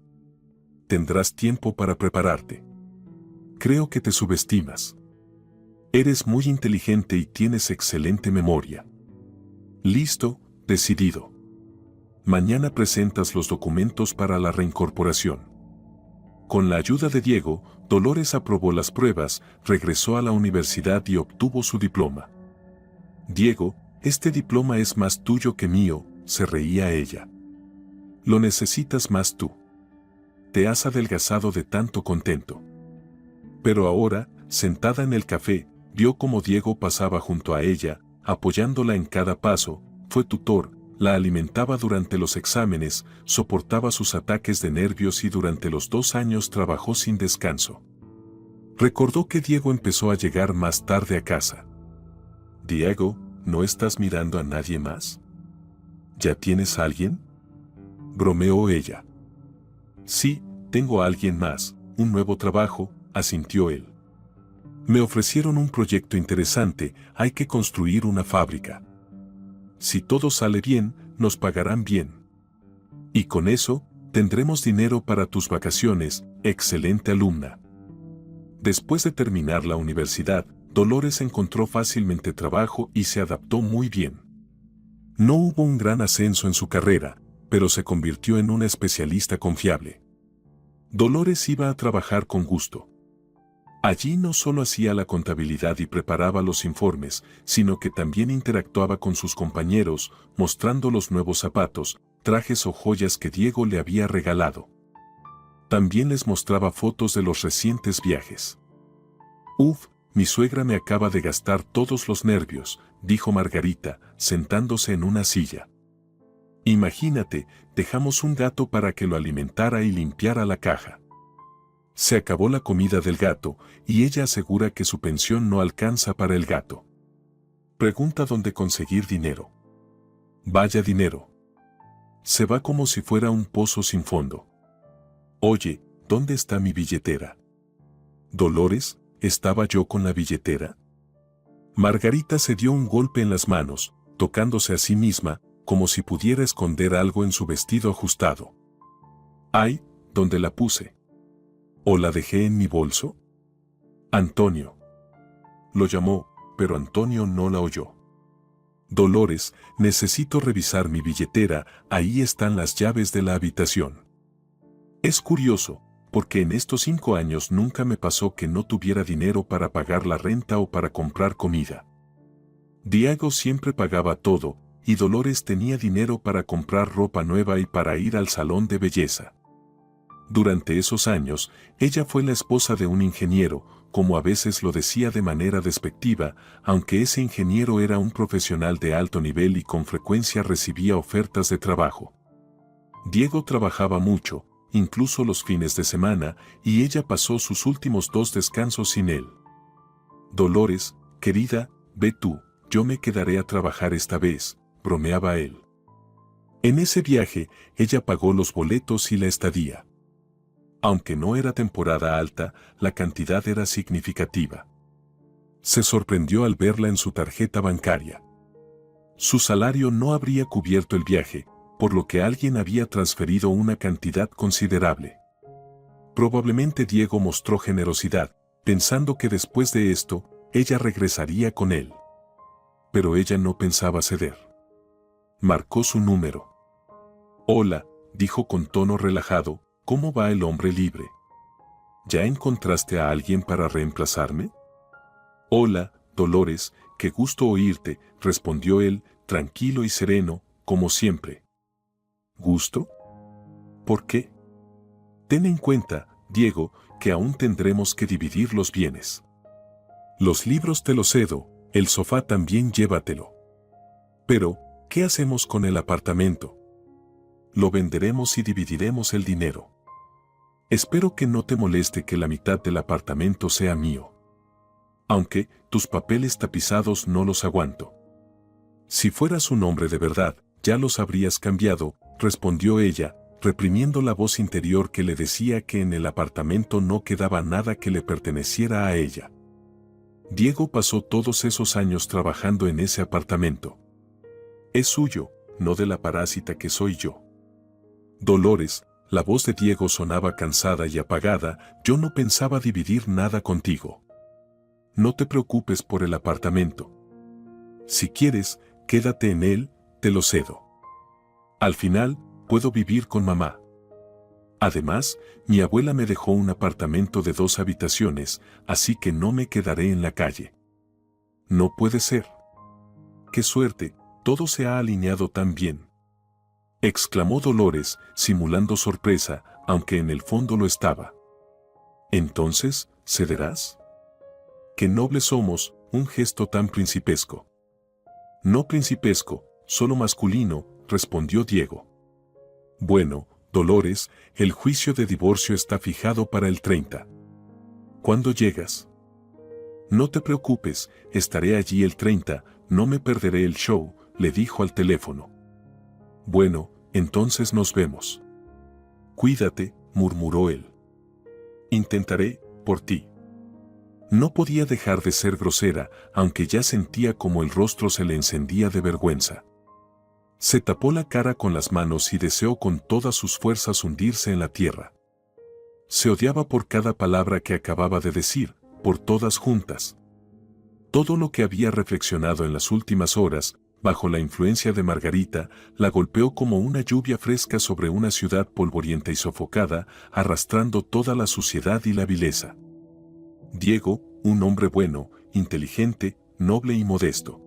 Tendrás tiempo para prepararte. Creo que te subestimas. Eres muy inteligente y tienes excelente memoria. Listo, decidido. Mañana presentas los documentos para la reincorporación. Con la ayuda de Diego, Dolores aprobó las pruebas, regresó a la universidad y obtuvo su diploma. Diego, este diploma es más tuyo que mío, se reía ella. Lo necesitas más tú. Te has adelgazado de tanto contento. Pero ahora, sentada en el café, vio cómo Diego pasaba junto a ella, apoyándola en cada paso, fue tutor, la alimentaba durante los exámenes, soportaba sus ataques de nervios y durante los 2 años trabajó sin descanso. Recordó que Diego empezó a llegar más tarde a casa. «Diego, ¿no estás mirando a nadie más? ¿Ya tienes a alguien?», bromeó ella. «Sí, tengo a alguien más, un nuevo trabajo», asintió él. «Me ofrecieron un proyecto interesante, hay que construir una fábrica. Si todo sale bien, nos pagarán bien. Y con eso, tendremos dinero para tus vacaciones, excelente alumna». Después de terminar la universidad, Dolores encontró fácilmente trabajo y se adaptó muy bien. No hubo un gran ascenso en su carrera, pero se convirtió en una especialista confiable. Dolores iba a trabajar con gusto. Allí no solo hacía la contabilidad y preparaba los informes, sino que también interactuaba con sus compañeros, mostrando los nuevos zapatos, trajes o joyas que Diego le había regalado. También les mostraba fotos de los recientes viajes. «Uf, mi suegra me acaba de gastar todos los nervios», dijo Margarita, sentándose en una silla. «Imagínate, dejamos un gato para que lo alimentara y limpiara la caja. Se acabó la comida del gato, y ella asegura que su pensión no alcanza para el gato. Pregunta dónde conseguir dinero. Vaya dinero. Se va como si fuera un pozo sin fondo. Oye, ¿dónde está mi billetera? Dolores, ¿estaba yo con la billetera?». Margarita se dio un golpe en las manos, tocándose a sí misma, como si pudiera esconder algo en su vestido ajustado. «Ay, ¿dónde la puse? ¿O la dejé en mi bolso?». «Antonio». Lo llamó, pero Antonio no la oyó. «Dolores, necesito revisar mi billetera, ahí están las llaves de la habitación». Es curioso, porque en estos 5 años nunca me pasó que no tuviera dinero para pagar la renta o para comprar comida. Diego siempre pagaba todo, y Dolores tenía dinero para comprar ropa nueva y para ir al salón de belleza. Durante esos años, ella fue la esposa de un ingeniero, como a veces lo decía de manera despectiva, aunque ese ingeniero era un profesional de alto nivel y con frecuencia recibía ofertas de trabajo. Diego trabajaba mucho, incluso los fines de semana, y ella pasó sus últimos 2 descansos sin él. «Dolores, querida, ve tú, yo me quedaré a trabajar esta vez», bromeaba él. En ese viaje, ella pagó los boletos y la estadía. Aunque no era temporada alta, la cantidad era significativa. Se sorprendió al verla en su tarjeta bancaria. Su salario no habría cubierto el viaje, por lo que alguien había transferido una cantidad considerable. Probablemente Diego mostró generosidad, pensando que después de esto, ella regresaría con él. Pero ella no pensaba ceder. Marcó su número. «Hola», dijo con tono relajado, «¿cómo va el hombre libre? ¿Ya encontraste a alguien para reemplazarme?». «Hola, Dolores, qué gusto oírte», respondió él, tranquilo y sereno, como siempre. «¿Gusto? ¿Por qué?». «Ten en cuenta, Diego, que aún tendremos que dividir los bienes. Los libros te los cedo, el sofá también llévatelo. Pero, ¿qué hacemos con el apartamento?». «Lo venderemos y dividiremos el dinero. Espero que no te moleste que la mitad del apartamento sea mío. Aunque, tus papeles tapizados no los aguanto». «Si fueras un hombre de verdad, ya los habrías cambiado», respondió ella, reprimiendo la voz interior que le decía que en el apartamento no quedaba nada que le perteneciera a ella. Diego pasó todos esos años trabajando en ese apartamento. Es suyo, no de la parásita que soy yo. «Dolores», la voz de Diego sonaba cansada y apagada, «yo no pensaba dividir nada contigo. No te preocupes por el apartamento. Si quieres, quédate en él, te lo cedo. Al final, puedo vivir con mamá. Además, mi abuela me dejó un apartamento de 2 habitaciones, así que no me quedaré en la calle». «No puede ser. Qué suerte, todo se ha alineado tan bien». exclamó Dolores, simulando sorpresa, aunque en el fondo lo estaba. ¿Entonces, cederás? ¡Qué nobles somos! Un gesto tan principesco. No principesco, solo masculino, respondió Diego. Bueno, Dolores, el juicio de divorcio está fijado para el 30. ¿Cuándo llegas? No te preocupes, estaré allí el 30, no me perderé el show, le dijo al teléfono. Bueno, entonces nos vemos. Cuídate, murmuró él. Intentaré, por ti. No podía dejar de ser grosera, aunque ya sentía como el rostro se le encendía de vergüenza. Se tapó la cara con las manos y deseó con todas sus fuerzas hundirse en la tierra. Se odiaba por cada palabra que acababa de decir, por todas juntas. Todo lo que había reflexionado en las últimas horas, bajo la influencia de Margarita, la golpeó como una lluvia fresca sobre una ciudad polvorienta y sofocada, arrastrando toda la suciedad y la vileza. Diego, un hombre bueno, inteligente, noble y modesto.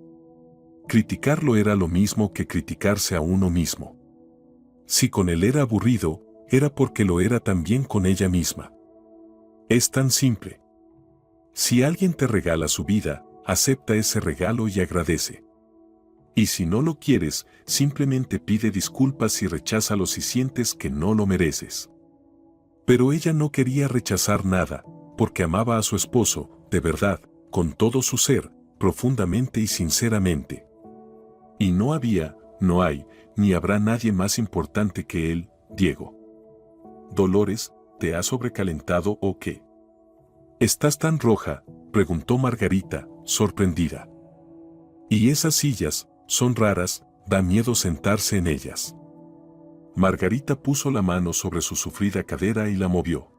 Criticarlo era lo mismo que criticarse a uno mismo. Si con él era aburrido, era porque lo era también con ella misma. Es tan simple. Si alguien te regala su vida, acepta ese regalo y agradece. Y si no lo quieres, simplemente pide disculpas y recházalo si sientes que no lo mereces. Pero ella no quería rechazar nada, porque amaba a su esposo, de verdad, con todo su ser, profundamente y sinceramente. Y no había, no hay, ni habrá nadie más importante que él, Diego. Dolores, ¿te has sobrecalentado o qué? ¿Estás tan roja?, preguntó Margarita, sorprendida. Y esas sillas, son raras, da miedo sentarse en ellas. Margarita puso la mano sobre su sufrida cadera y la movió.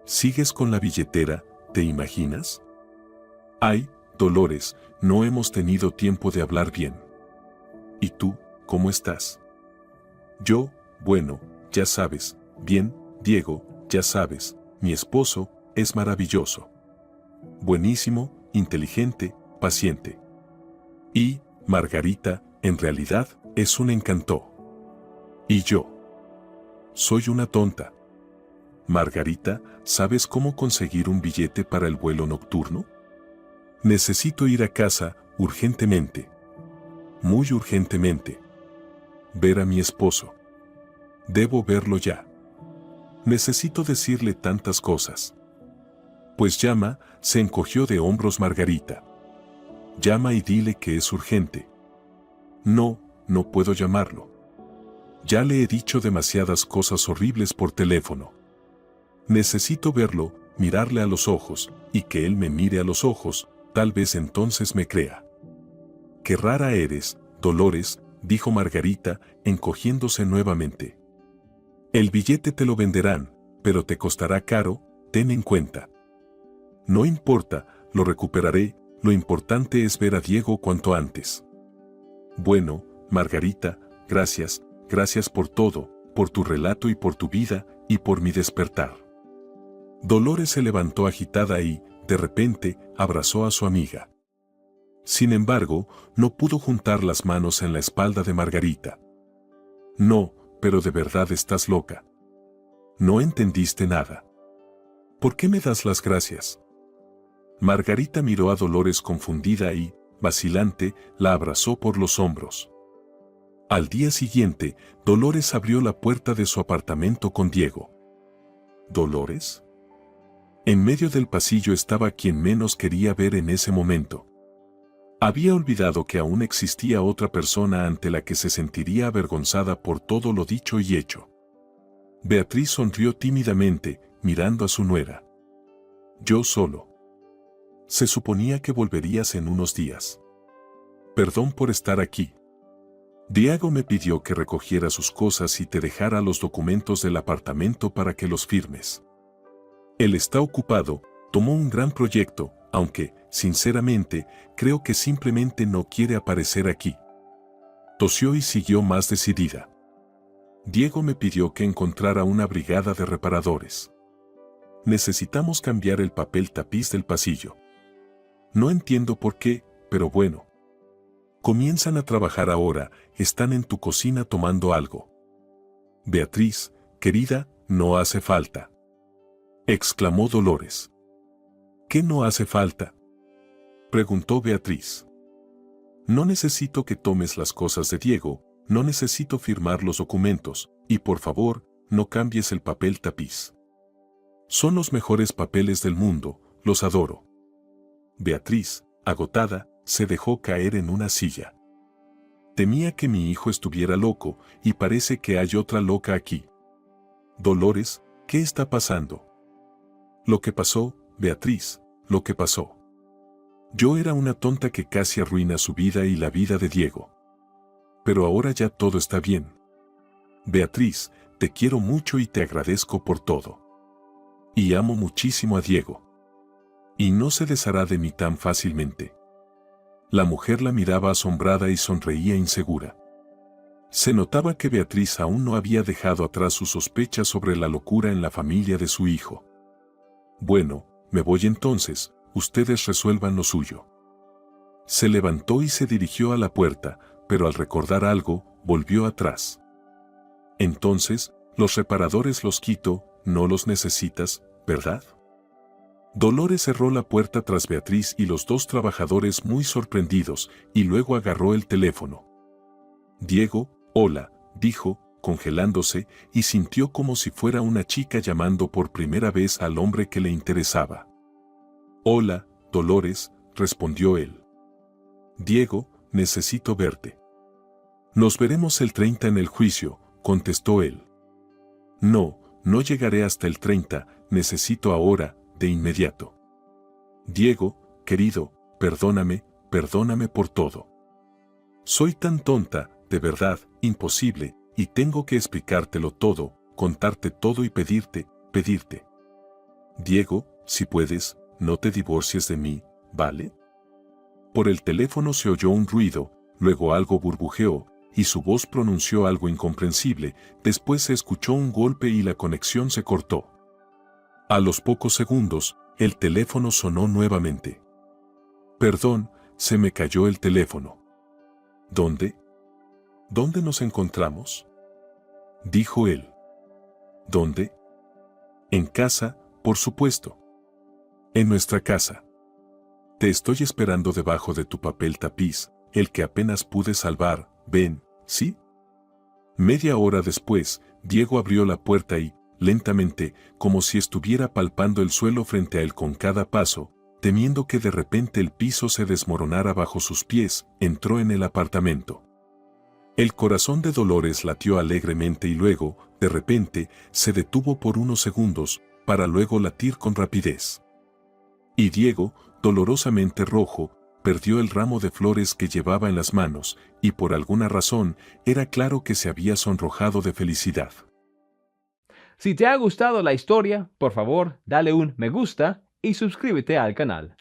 ¿Sigues con la billetera, te imaginas? Ay, Dolores, no hemos tenido tiempo de hablar bien. ¿Y tú, cómo estás? Yo, bueno, ya sabes, bien, Diego, ya sabes, mi esposo, es maravilloso. Buenísimo, inteligente, paciente. Y, Margarita, en realidad, es un encanto. Y yo. Soy una tonta. Margarita, ¿sabes cómo conseguir un billete para el vuelo nocturno? Necesito ir a casa, urgentemente. Muy urgentemente. Ver a mi esposo. Debo verlo ya. Necesito decirle tantas cosas. Pues llama, se encogió de hombros Margarita. Llama y dile que es urgente. No, no puedo llamarlo. Ya le he dicho demasiadas cosas horribles por teléfono. Necesito verlo, mirarle a los ojos, y que él me mire a los ojos, tal vez entonces me crea. Qué rara eres, Dolores, dijo Margarita, encogiéndose nuevamente. El billete te lo venderán, pero te costará caro, ten en cuenta. No importa, lo recuperaré, lo importante es ver a Diego cuanto antes. Bueno, Margarita, gracias, gracias por todo, por tu relato y por tu vida, y por mi despertar. Dolores se levantó agitada y, de repente, abrazó a su amiga. Sin embargo, no pudo juntar las manos en la espalda de Margarita. No, pero de verdad estás loca. No entendiste nada. ¿Por qué me das las gracias? Margarita miró a Dolores confundida y, vacilante, la abrazó por los hombros. Al día siguiente, Dolores abrió la puerta de su apartamento con Diego. ¿Dolores? En medio del pasillo estaba quien menos quería ver en ese momento. Había olvidado que aún existía otra persona ante la que se sentiría avergonzada por todo lo dicho y hecho. Beatriz sonrió tímidamente, mirando a su nuera. Yo solo. Se suponía que volverías en unos días. Perdón por estar aquí. Diego me pidió que recogiera sus cosas y te dejara los documentos del apartamento para que los firmes. Él está ocupado, tomó un gran proyecto, aunque, sinceramente, creo que simplemente no quiere aparecer aquí. Tosió y siguió más decidida. Diego me pidió que encontrara una brigada de reparadores. Necesitamos cambiar el papel tapiz del pasillo. No entiendo por qué, pero bueno. Comienzan a trabajar ahora, están en tu cocina tomando algo. Beatriz, querida, no hace falta. Exclamó Dolores. ¿Qué no hace falta? Preguntó Beatriz. No necesito que tomes las cosas de Diego, no necesito firmar los documentos, y por favor, no cambies el papel tapiz. Son los mejores papeles del mundo, los adoro. Beatriz, agotada, se dejó caer en una silla. Temía que mi hijo estuviera loco, y parece que hay otra loca aquí. Dolores, ¿qué está pasando? Lo que pasó, Beatriz, lo que pasó. Yo era una tonta que casi arruina su vida y la vida de Diego. Pero ahora ya todo está bien. Beatriz, te quiero mucho y te agradezco por todo. Y amo muchísimo a Diego. Y no se deshará de mí tan fácilmente. La mujer la miraba asombrada y sonreía insegura. Se notaba que Beatriz aún no había dejado atrás sus sospechas sobre la locura en la familia de su hijo. Bueno, me voy entonces, ustedes resuelvan lo suyo. Se levantó y se dirigió a la puerta, pero al recordar algo, volvió atrás. Entonces, los reparadores los quito, no los necesitas, ¿verdad? Dolores cerró la puerta tras Beatriz y los dos trabajadores muy sorprendidos, y luego agarró el teléfono. Diego, hola, dijo, congelándose, y sintió como si fuera una chica llamando por primera vez al hombre que le interesaba. Hola, Dolores, respondió él. Diego, necesito verte. Nos veremos el 30 en el juicio, contestó él. No, no llegaré hasta el 30, necesito ahora, de inmediato. Diego, querido, perdóname por todo. Soy tan tonta, de verdad, imposible, y tengo que explicártelo todo, contarte todo y pedirte. Diego, si puedes, no te divorcies de mí, ¿vale? Por el teléfono se oyó un ruido, luego algo burbujeó, y su voz pronunció algo incomprensible, después se escuchó un golpe y la conexión se cortó. A los pocos segundos, el teléfono sonó nuevamente. Perdón, se me cayó el teléfono. ¿Dónde? ¿Dónde nos encontramos? Dijo él. ¿Dónde? En casa, por supuesto. En nuestra casa. Te estoy esperando debajo de tu papel tapiz, el que apenas pude salvar, ven, ¿sí? Media hora después, Diego abrió la puerta y, lentamente, como si estuviera palpando el suelo frente a él con cada paso, temiendo que de repente el piso se desmoronara bajo sus pies, entró en el apartamento. El corazón de Dolores latió alegremente y luego, de repente, se detuvo por unos segundos, para luego latir con rapidez. Y Diego, dolorosamente rojo, perdió el ramo de flores que llevaba en las manos, y por alguna razón, era claro que se había sonrojado de felicidad. Si te ha gustado la historia, por favor, dale un me gusta y suscríbete al canal.